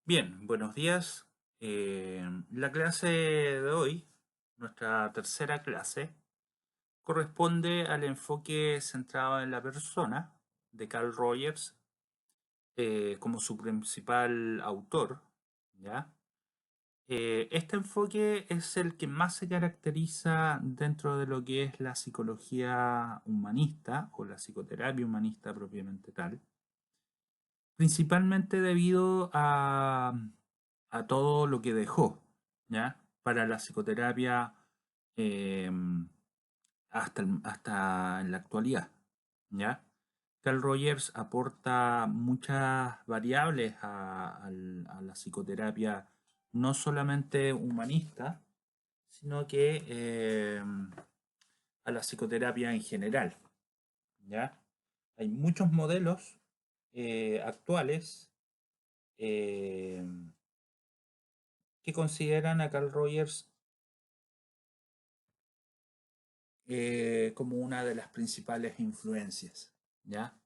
Bien, buenos días. La clase de hoy, nuestra tercera clase, corresponde al enfoque centrado en la persona de Carl Rogers como su principal autor, ¿ya? Este enfoque es el que más se caracteriza dentro de lo que es la psicología humanista o la psicoterapia humanista propiamente tal. Principalmente debido a todo lo que dejó, ¿ya? Para la psicoterapia eh, hasta en la actualidad, ¿ya? Carl Rogers aporta muchas variables a la psicoterapia, no solamente humanista, sino que a la psicoterapia en general, ¿ya? Hay muchos modelos actuales eh, que consideran a Carl Rogers como una de las principales influencias, ¿ya?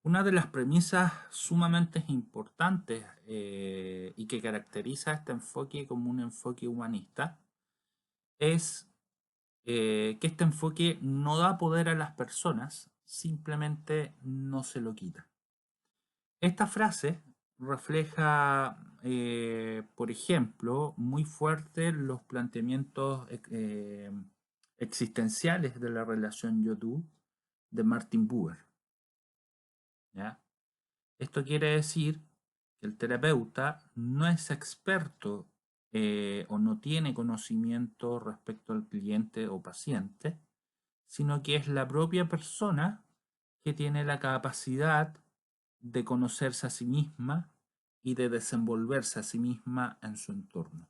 Una de las premisas sumamente importantes y que caracteriza este enfoque como un enfoque humanista es que este enfoque no da poder a las personas, simplemente no se lo quita. Esta frase refleja, por ejemplo, muy fuerte los planteamientos existenciales de la relación yo-tú de Martin Buber, ¿ya? Esto quiere decir que el terapeuta no es experto o no tiene conocimiento respecto al cliente o paciente, sino que es la propia persona que tiene la capacidad de conocerse a sí misma y de desenvolverse a sí misma en su entorno,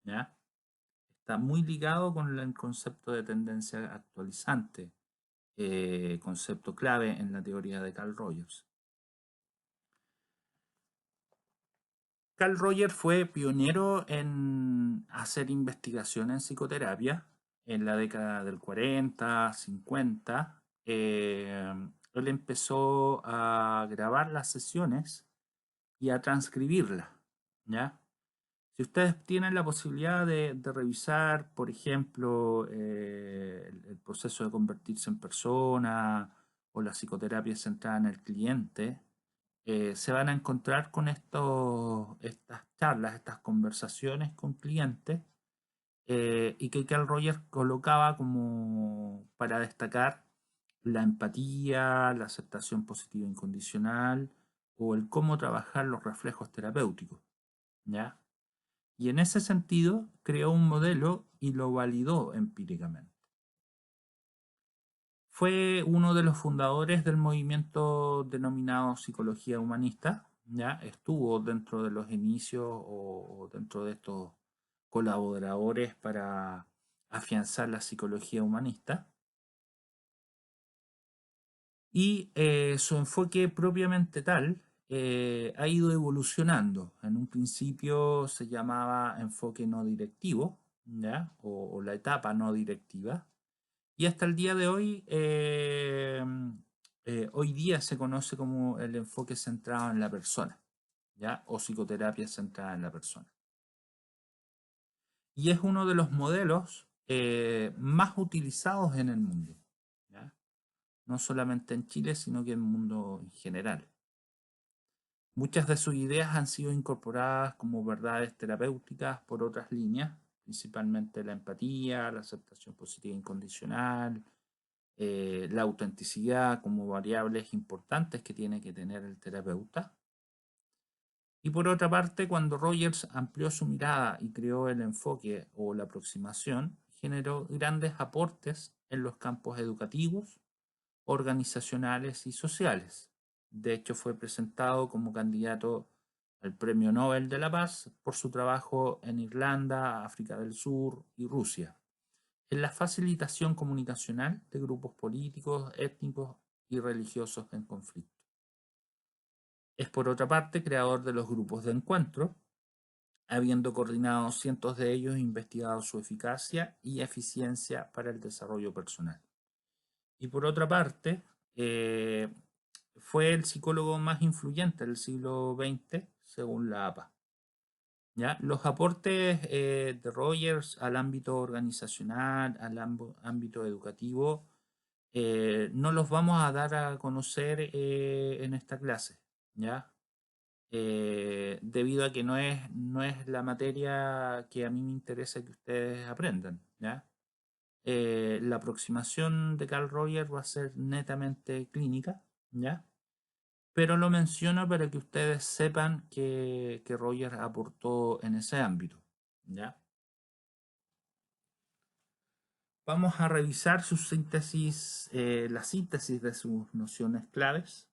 ¿ya? Está muy ligado con el concepto de tendencia actualizante, concepto clave en la teoría de Carl Rogers. Carl Rogers fue pionero en hacer investigación en psicoterapia en la década del 40, 50. Él empezó a grabar las sesiones y a transcribirlas, ¿ya? Si ustedes tienen la posibilidad de revisar, por ejemplo, el proceso de convertirse en persona o la psicoterapia centrada en el cliente, se van a encontrar con estas charlas, estas conversaciones con clientes, y que Carl Rogers colocaba como para destacar la empatía, la aceptación positiva incondicional o el cómo trabajar los reflejos terapéuticos, ¿ya? Y en ese sentido creó un modelo y lo validó empíricamente. Fue uno de los fundadores del movimiento denominado psicología humanista, ¿ya? Estuvo dentro de los inicios o dentro de estos colaboradores para afianzar la psicología humanista. Y su enfoque propiamente tal ha ido evolucionando. En un principio se llamaba enfoque no directivo, ¿ya? O la etapa no directiva. Y hasta el día de hoy, hoy día se conoce como el enfoque centrado en la persona, ¿ya? O psicoterapia centrada en la persona. Y es uno de los modelos más utilizados en el mundo, ¿ya? No solamente en Chile, sino que en el mundo en general. Muchas de sus ideas han sido incorporadas como verdades terapéuticas por otras líneas, principalmente la empatía, la aceptación positiva incondicional, la autenticidad como variables importantes que tiene que tener el terapeuta. Y por otra parte, cuando Rogers amplió su mirada y creó el enfoque o la aproximación, generó grandes aportes en los campos educativos, organizacionales y sociales. De hecho, fue presentado como candidato al Premio Nobel de la Paz por su trabajo en Irlanda, África del Sur y Rusia, en la facilitación comunicacional de grupos políticos, étnicos y religiosos en conflicto. Es por otra parte creador de los grupos de encuentro, habiendo coordinado cientos de ellos e investigado su eficacia y eficiencia para el desarrollo personal. Y por otra parte, eh, fue el psicólogo más influyente del siglo XX, según la APA. ¿Ya? Los aportes de Rogers al ámbito organizacional, al ámbito educativo, no los vamos a dar a conocer en esta clase, ¿ya? Debido a que no es la materia que a mí me interesa que ustedes aprendan, ¿ya? La aproximación de Carl Rogers va a ser netamente clínica, ¿ya? Pero lo menciono para que ustedes sepan que Rogers aportó en ese ámbito, ¿ya? Vamos a revisar su síntesis, la síntesis de sus nociones claves,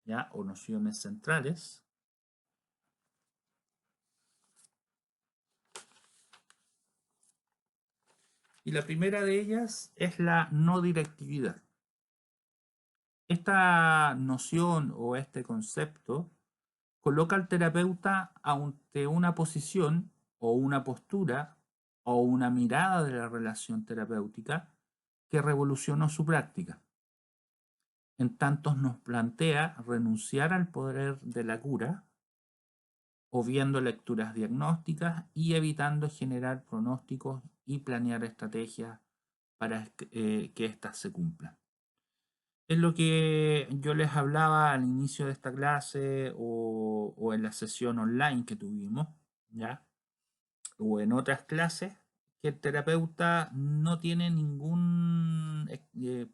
¿ya? O nociones centrales. Y la primera de ellas es la no directividad. Esta noción o este concepto coloca al terapeuta ante una posición o una postura o una mirada de la relación terapéutica que revolucionó su práctica. En tanto nos plantea renunciar al poder de la cura, o viendo lecturas diagnósticas y evitando generar pronósticos y planear estrategias para que éstas se cumplan. Es lo que yo les hablaba al inicio de esta clase o en la sesión online que tuvimos, ¿ya? O en otras clases, que el terapeuta no tiene ningún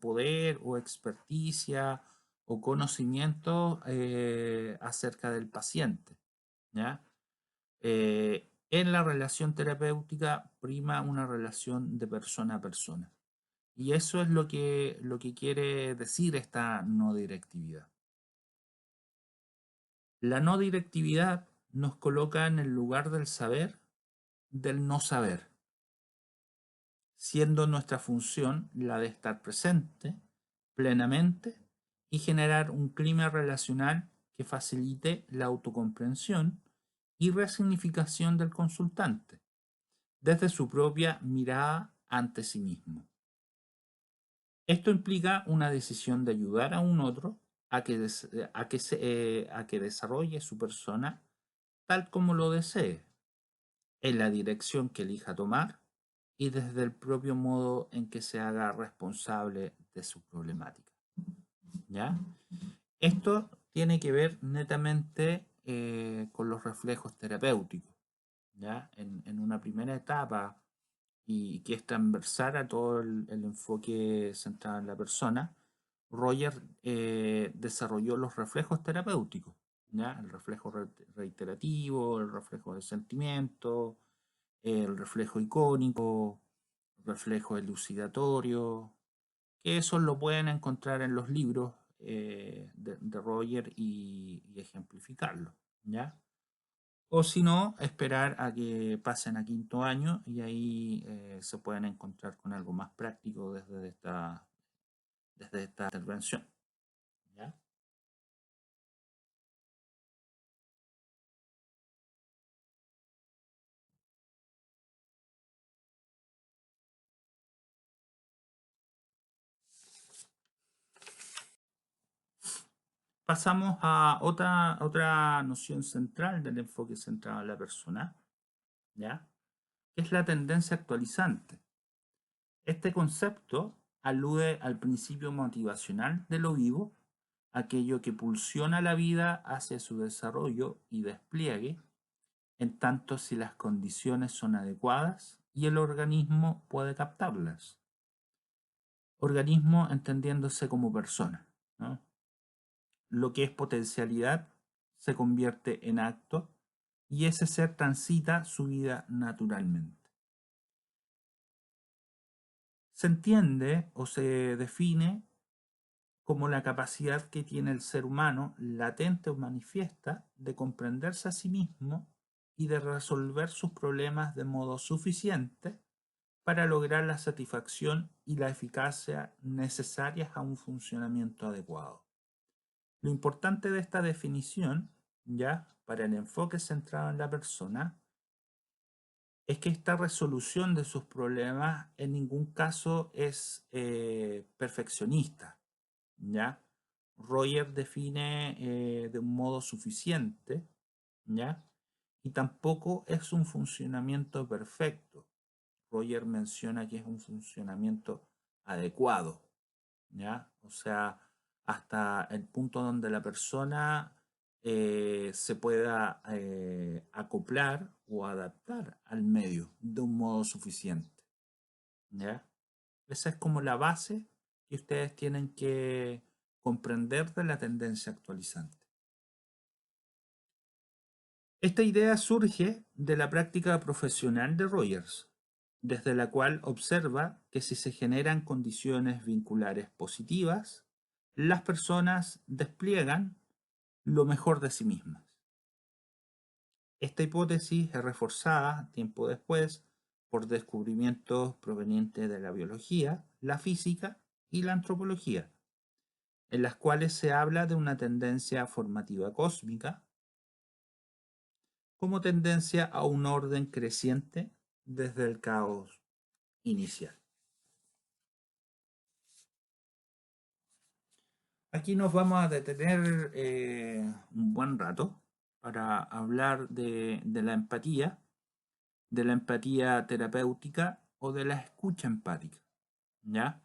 poder o experticia o conocimiento acerca del paciente, ¿ya? En la relación terapéutica prima una relación de persona a persona. Y eso es lo que quiere decir esta no directividad. La no directividad nos coloca en el lugar del saber, del no saber, siendo nuestra función la de estar presente plenamente y generar un clima relacional que facilite la autocomprensión y resignificación del consultante desde su propia mirada ante sí mismo. Esto implica una decisión de ayudar a un otro a que desarrolle su persona tal como lo desee, en la dirección que elija tomar y desde el propio modo en que se haga responsable de su problemática. ¿Ya? Esto tiene que ver netamente con los reflejos terapéuticos. ¿Ya? En una primera etapa y que es transversal a todo el enfoque centrado en la persona, Roger desarrolló los reflejos terapéuticos, ¿ya? El reflejo reiterativo, el reflejo de sentimiento, el reflejo icónico, el reflejo elucidatorio, que eso lo pueden encontrar en los libros de Roger y ejemplificarlo, ¿ya? O si no, esperar a que pasen a quinto año y ahí se pueden encontrar con algo más práctico desde esta intervención, ¿ya? Pasamos a otra noción central del enfoque centrado en la persona, ¿ya? Que es la tendencia actualizante. Este concepto alude al principio motivacional de lo vivo, aquello que pulsiona la vida hacia su desarrollo y despliegue, en tanto si las condiciones son adecuadas y el organismo puede captarlas. Organismo entendiéndose como persona, ¿no? Lo que es potencialidad se convierte en acto y ese ser transita su vida naturalmente. Se entiende o se define como la capacidad que tiene el ser humano, latente o manifiesta, de comprenderse a sí mismo y de resolver sus problemas de modo suficiente para lograr la satisfacción y la eficacia necesarias a un funcionamiento adecuado. Lo importante de esta definición, ya para el enfoque centrado en la persona, es que esta resolución de sus problemas en ningún caso es perfeccionista, ¿ya? Roger define de un modo suficiente, ¿ya? Y tampoco es un funcionamiento perfecto. Roger menciona que es un funcionamiento adecuado, ¿ya? O sea, hasta el punto donde la persona se pueda acoplar o adaptar al medio de un modo suficiente, ¿ya? Esa es como la base que ustedes tienen que comprender de la tendencia actualizante. Esta idea surge de la práctica profesional de Rogers, desde la cual observa que si se generan condiciones vinculares positivas, las personas despliegan lo mejor de sí mismas. Esta hipótesis es reforzada tiempo después por descubrimientos provenientes de la biología, la física y la antropología, en las cuales se habla de una tendencia formativa cósmica como tendencia a un orden creciente desde el caos inicial. Aquí nos vamos a detener un buen rato para hablar de la empatía terapéutica o de la escucha empática, ¿ya?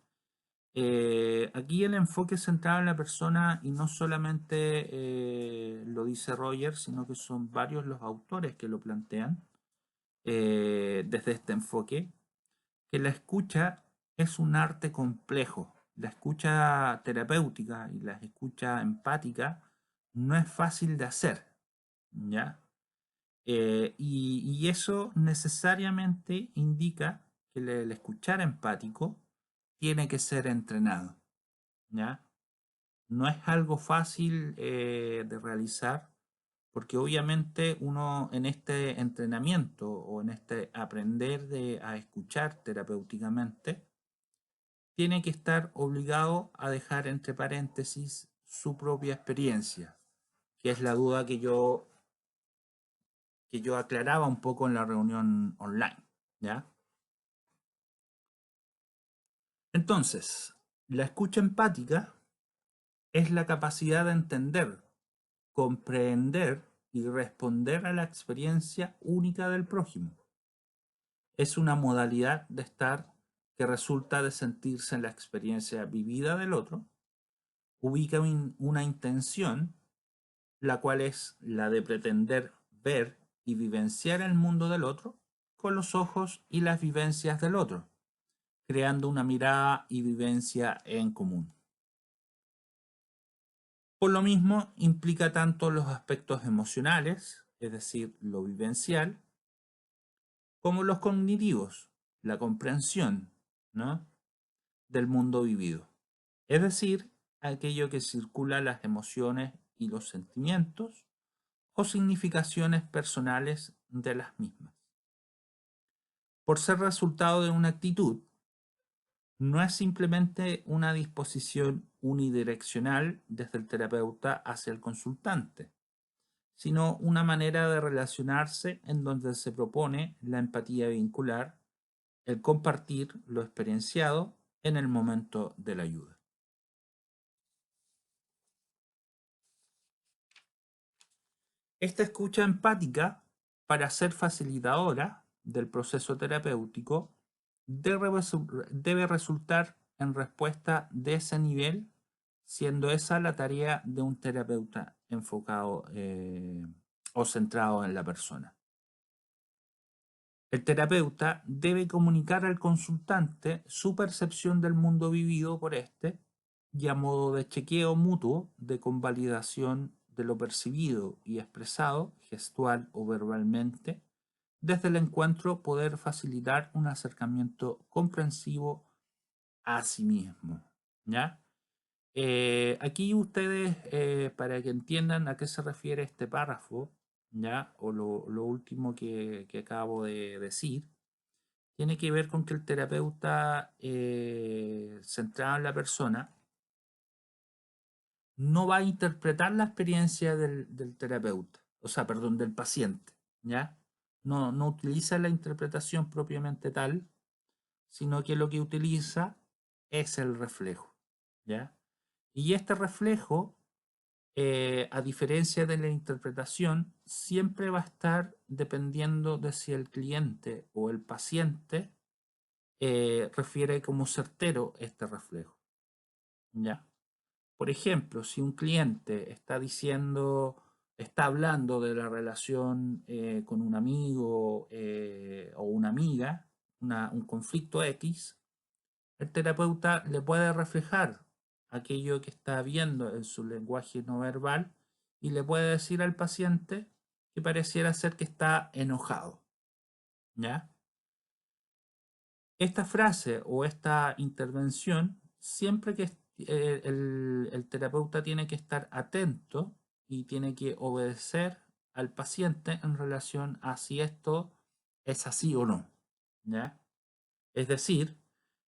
Aquí el enfoque centrado en la persona y no solamente lo dice Roger, sino que son varios los autores que lo plantean desde este enfoque, que la escucha es un arte complejo. La escucha terapéutica y la escucha empática no es fácil de hacer, ¿ya? Y eso necesariamente indica que el escuchar empático tiene que ser entrenado, ¿ya? No es algo fácil de realizar porque obviamente uno en este entrenamiento o en este aprender a escuchar terapéuticamente tiene que estar obligado a dejar entre paréntesis su propia experiencia, que es la duda que yo aclaraba un poco en la reunión online, ¿ya? Entonces, la escucha empática es la capacidad de entender, comprender y responder a la experiencia única del prójimo. Es una modalidad de estar que resulta de sentirse en la experiencia vivida del otro, ubica una intención, la cual es la de pretender ver y vivenciar el mundo del otro con los ojos y las vivencias del otro, creando una mirada y vivencia en común. Por lo mismo, implica tanto los aspectos emocionales, es decir, lo vivencial, como los cognitivos, la comprensión, ¿no?, del mundo vivido. Es decir, aquello que circula las emociones y los sentimientos o significaciones personales de las mismas. Por ser resultado de una actitud, no es simplemente una disposición unidireccional desde el terapeuta hacia el consultante, sino una manera de relacionarse en donde se propone la empatía vincular, el compartir lo experienciado en el momento de la ayuda. Esta escucha empática, para ser facilitadora del proceso terapéutico, debe resultar en respuesta de ese nivel, siendo esa la tarea de un terapeuta enfocado o centrado en la persona. El terapeuta debe comunicar al consultante su percepción del mundo vivido por éste y a modo de chequeo mutuo de convalidación de lo percibido y expresado, gestual o verbalmente, desde el encuentro poder facilitar un acercamiento comprensivo a sí mismo, ¿ya? Aquí ustedes, para que entiendan a qué se refiere este párrafo, ¿ya? O lo último que acabo de decir, tiene que ver con que el terapeuta centrado en la persona no va a interpretar la experiencia del terapeuta, o sea, perdón, del paciente, ¿ya? No utiliza la interpretación propiamente tal, sino que lo que utiliza es el reflejo, ¿ya? Y este reflejo, a diferencia de la interpretación, siempre va a estar dependiendo de si el cliente o el paciente refiere como certero este reflejo. ¿Ya? Por ejemplo, si un cliente está diciendo, está hablando de la relación con un amigo o una amiga, un conflicto X, el terapeuta le puede reflejar aquello que está viendo en su lenguaje no verbal y le puede decir al paciente que pareciera ser que está enojado. ¿Ya? Esta frase o esta intervención, siempre que el terapeuta tiene que estar atento y tiene que obedecer al paciente en relación a si esto es así o no. ¿Ya? Es decir,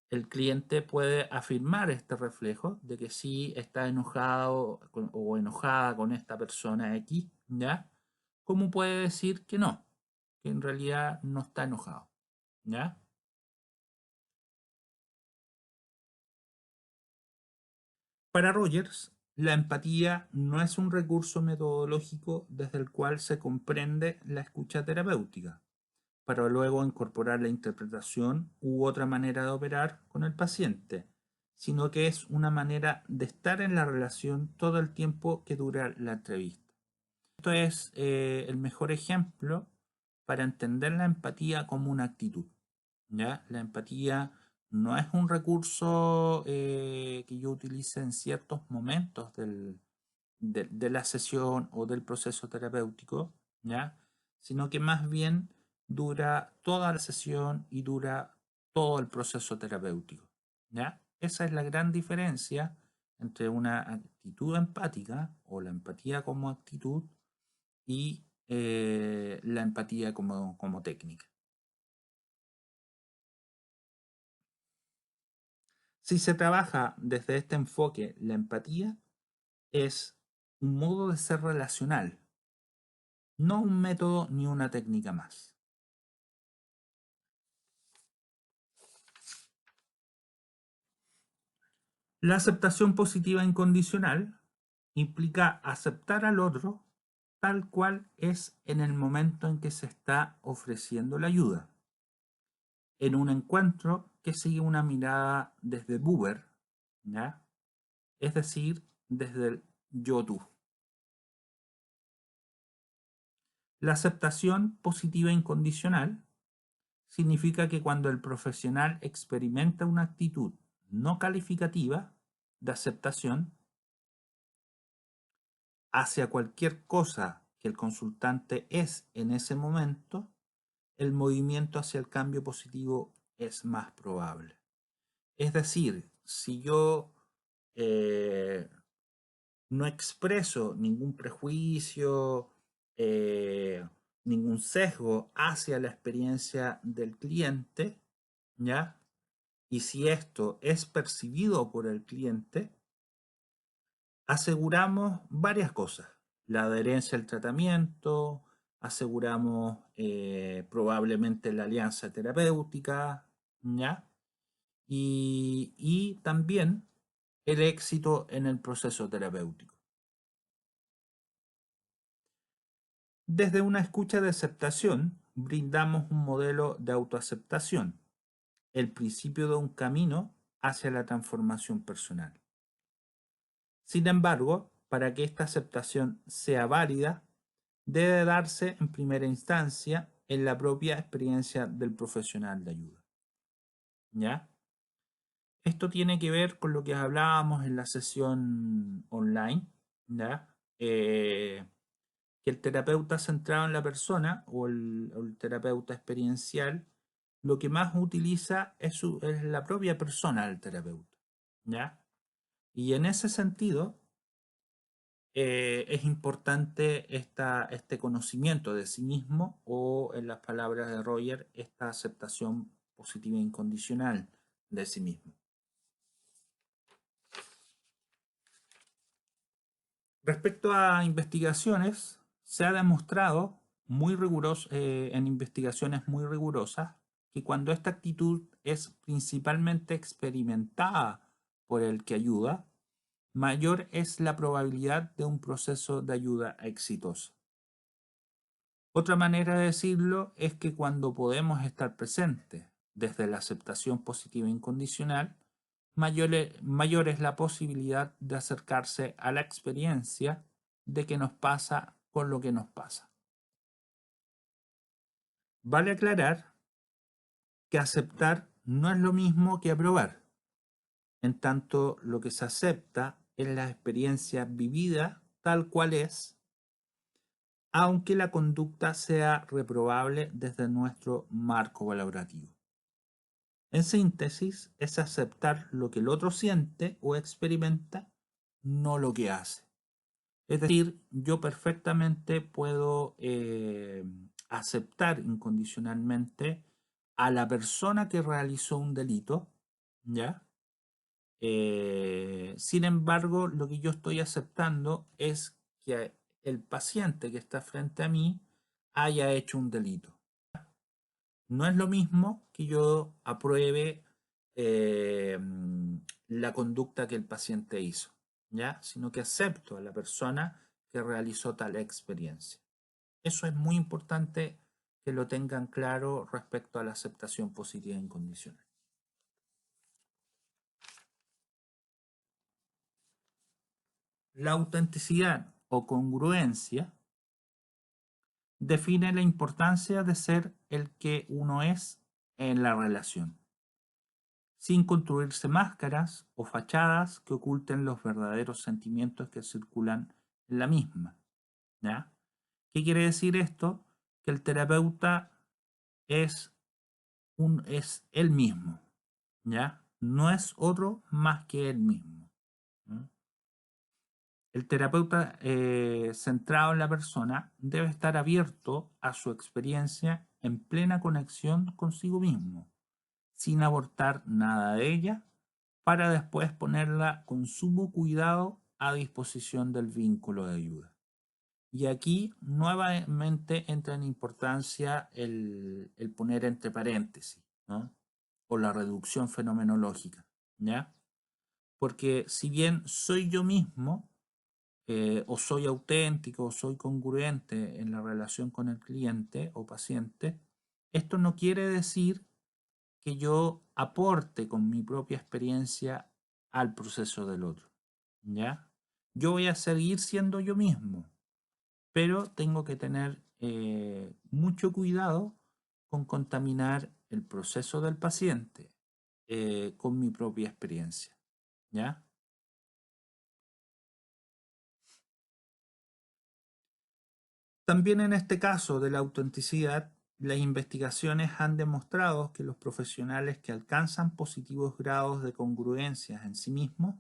el cliente puede afirmar este reflejo de que sí está enojado o enojada con esta persona X, ¿ya? Como puede decir que no, que en realidad no está enojado, ¿ya? Para Rogers, la empatía no es un recurso metodológico desde el cual se comprende la escucha terapéutica, para luego incorporar la interpretación u otra manera de operar con el paciente, sino que es una manera de estar en la relación todo el tiempo que dura la entrevista. Esto es el mejor ejemplo para entender la empatía como una actitud. ¿Ya? La empatía no es un recurso que yo utilice en ciertos momentos de la sesión o del proceso terapéutico, ¿ya? Sino que más bien dura toda la sesión y dura todo el proceso terapéutico, ¿ya? Esa es la gran diferencia entre una actitud empática o la empatía como actitud y la empatía como técnica. Si se trabaja desde este enfoque, la empatía es un modo de ser relacional, no un método ni una técnica más. La aceptación positiva incondicional implica aceptar al otro tal cual es en el momento en que se está ofreciendo la ayuda. En un encuentro que sigue una mirada desde Buber, ¿ya? Es decir, desde el yo-tú. La aceptación positiva incondicional significa que cuando el profesional experimenta una actitud no calificativa de aceptación hacia cualquier cosa que el consultante es en ese momento, el movimiento hacia el cambio positivo es más probable. Es decir, si yo eh, no expreso ningún prejuicio, eh, ningún sesgo hacia la experiencia del cliente, ¿ya? Y si esto es percibido por el cliente, aseguramos varias cosas. La adherencia al tratamiento, aseguramos probablemente la alianza terapéutica, ¿ya? Y también el éxito en el proceso terapéutico. Desde una escucha de aceptación, brindamos un modelo de autoaceptación, el principio de un camino hacia la transformación personal. Sin embargo, para que esta aceptación sea válida, debe darse en primera instancia en la propia experiencia del profesional de ayuda. ¿Ya? Esto tiene que ver con lo que hablábamos en la sesión online, ¿ya? Que el terapeuta centrado en la persona o el terapeuta experiencial lo que más utiliza es la propia persona del terapeuta, ¿ya? Y en ese sentido, es importante este conocimiento de sí mismo o, en las palabras de Roger, esta aceptación positiva e incondicional de sí mismo. Respecto a investigaciones, se ha demostrado en investigaciones muy rigurosas que cuando esta actitud es principalmente experimentada por el que ayuda, mayor es la probabilidad de un proceso de ayuda exitoso. Otra manera de decirlo es que cuando podemos estar presentes desde la aceptación positiva incondicional, mayor es la posibilidad de acercarse a la experiencia de que nos pasa con lo que nos pasa. Vale aclarar que aceptar no es lo mismo que aprobar, en tanto lo que se acepta es la experiencia vivida tal cual es, aunque la conducta sea reprobable desde nuestro marco valorativo. En síntesis, es aceptar lo que el otro siente o experimenta, no lo que hace. Es decir, yo perfectamente puedo aceptar incondicionalmente a la persona que realizó un delito, ¿ya? Sin embargo, lo que yo estoy aceptando es que el paciente que está frente a mí haya hecho un delito. No es lo mismo que yo apruebe eh, la conducta que el paciente hizo, ¿ya? Sino que acepto a la persona que realizó tal experiencia. Eso es muy importante que lo tengan claro respecto a la aceptación positiva e incondicional. La autenticidad o congruencia define la importancia de ser el que uno es en la relación, sin construirse máscaras o fachadas que oculten los verdaderos sentimientos que circulan en la misma, ¿ya? ¿Qué quiere decir esto? Que el terapeuta es él mismo, ¿ya? No es otro más que él mismo, ¿no? El terapeuta centrado en la persona debe estar abierto a su experiencia en plena conexión consigo mismo, sin abortar nada de ella, para después ponerla con sumo cuidado a disposición del vínculo de ayuda. Y aquí nuevamente entra en importancia el poner entre paréntesis, ¿no? O la reducción fenomenológica, ¿ya? Porque si bien soy yo mismo, o soy auténtico, o soy congruente en la relación con el cliente o paciente, esto no quiere decir que yo aporte con mi propia experiencia al proceso del otro, ¿ya? Yo voy a seguir siendo yo mismo, pero tengo que tener mucho cuidado con contaminar el proceso del paciente con mi propia experiencia, ¿ya? También en este caso de la autenticidad, las investigaciones han demostrado que los profesionales que alcanzan positivos grados de congruencia en sí mismos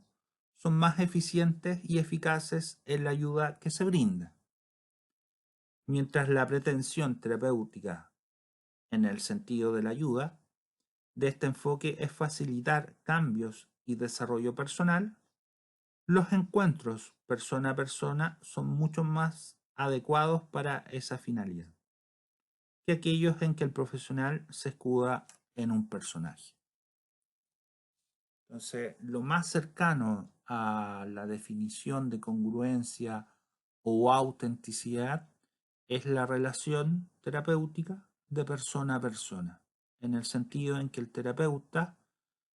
son más eficientes y eficaces en la ayuda que se brinda, mientras la pretensión terapéutica en el sentido de la ayuda de este enfoque es facilitar cambios y desarrollo personal. Los encuentros persona a persona son mucho más adecuados para esa finalidad que aquellos en que el profesional se escuda en un personaje. Entonces, lo más cercano a la definición de congruencia o autenticidad es la relación terapéutica de persona a persona, en el sentido en que el terapeuta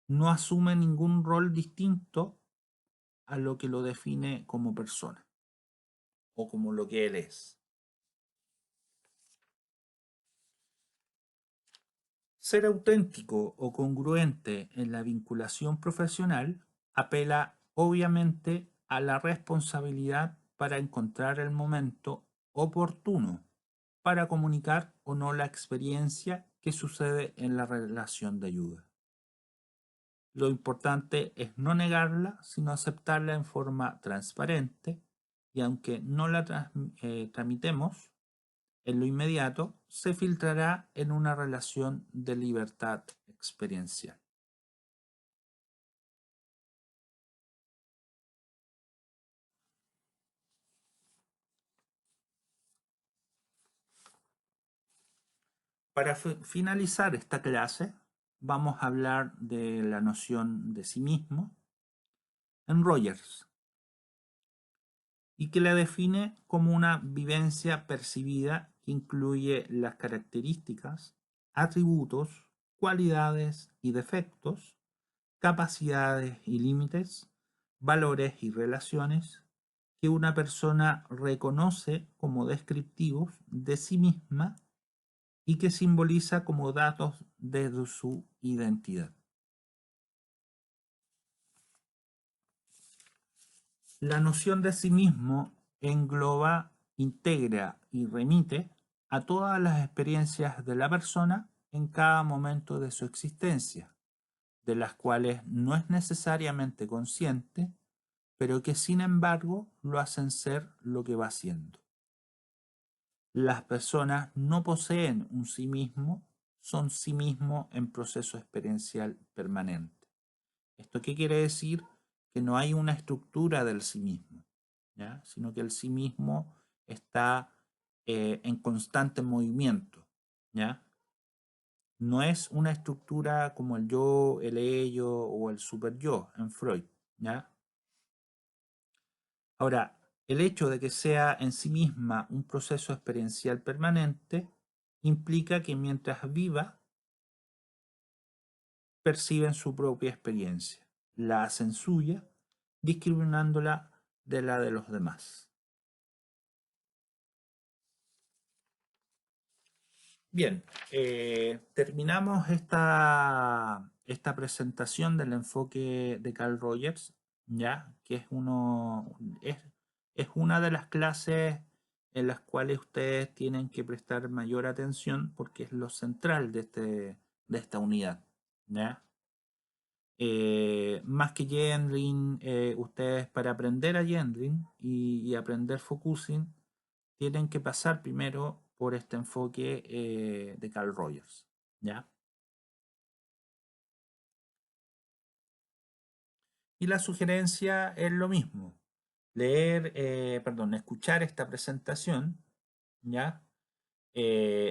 no asume ningún rol distinto a lo que lo define como persona o como lo que él es. Ser auténtico o congruente en la vinculación profesional apela obviamente a la responsabilidad para encontrar el momento oportuno para comunicar o no la experiencia que sucede en la relación de ayuda. Lo importante es no negarla, sino aceptarla en forma transparente y aunque no la tramitemos, en lo inmediato se filtrará en una relación de libertad experiencial. Para finalizar esta clase, vamos a hablar de la noción de sí mismo en Rogers, y que la define como una vivencia percibida que incluye las características, atributos, cualidades y defectos, capacidades y límites, valores y relaciones que una persona reconoce como descriptivos de sí misma y que simboliza como datos de su identidad. La noción de sí mismo engloba, integra y remite a todas las experiencias de la persona en cada momento de su existencia, de las cuales no es necesariamente consciente, pero que sin embargo lo hacen ser lo que va siendo. Las personas no poseen un sí mismo, son sí mismo en proceso experiencial permanente. ¿Esto qué quiere decir? Que no hay una estructura del sí mismo, ¿ya? Sino que el sí mismo está en constante movimiento, ¿ya? No es una estructura como el yo, el ello o el super yo en Freud, ¿ya? Ahora, el hecho de que sea en sí misma un proceso experiencial permanente implica que mientras viva, perciben su propia experiencia, la hacen suya, discriminándola de la de los demás. Bien, terminamos esta presentación del enfoque de Carl Rogers, ya que es una de las clases en las cuales ustedes tienen que prestar mayor atención porque es lo central de esta unidad, ¿ya? Más que Gendrin, ustedes para aprender a Gendrin y aprender Focusing tienen que pasar primero por este enfoque de Carl Rogers, ¿ya? Y la sugerencia es lo mismo, escuchar esta presentación, ¿ya?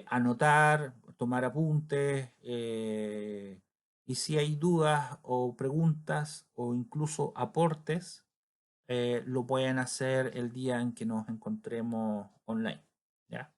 Anotar, tomar apuntes, y si hay dudas o preguntas o incluso aportes, lo pueden hacer el día en que nos encontremos online, ¿ya?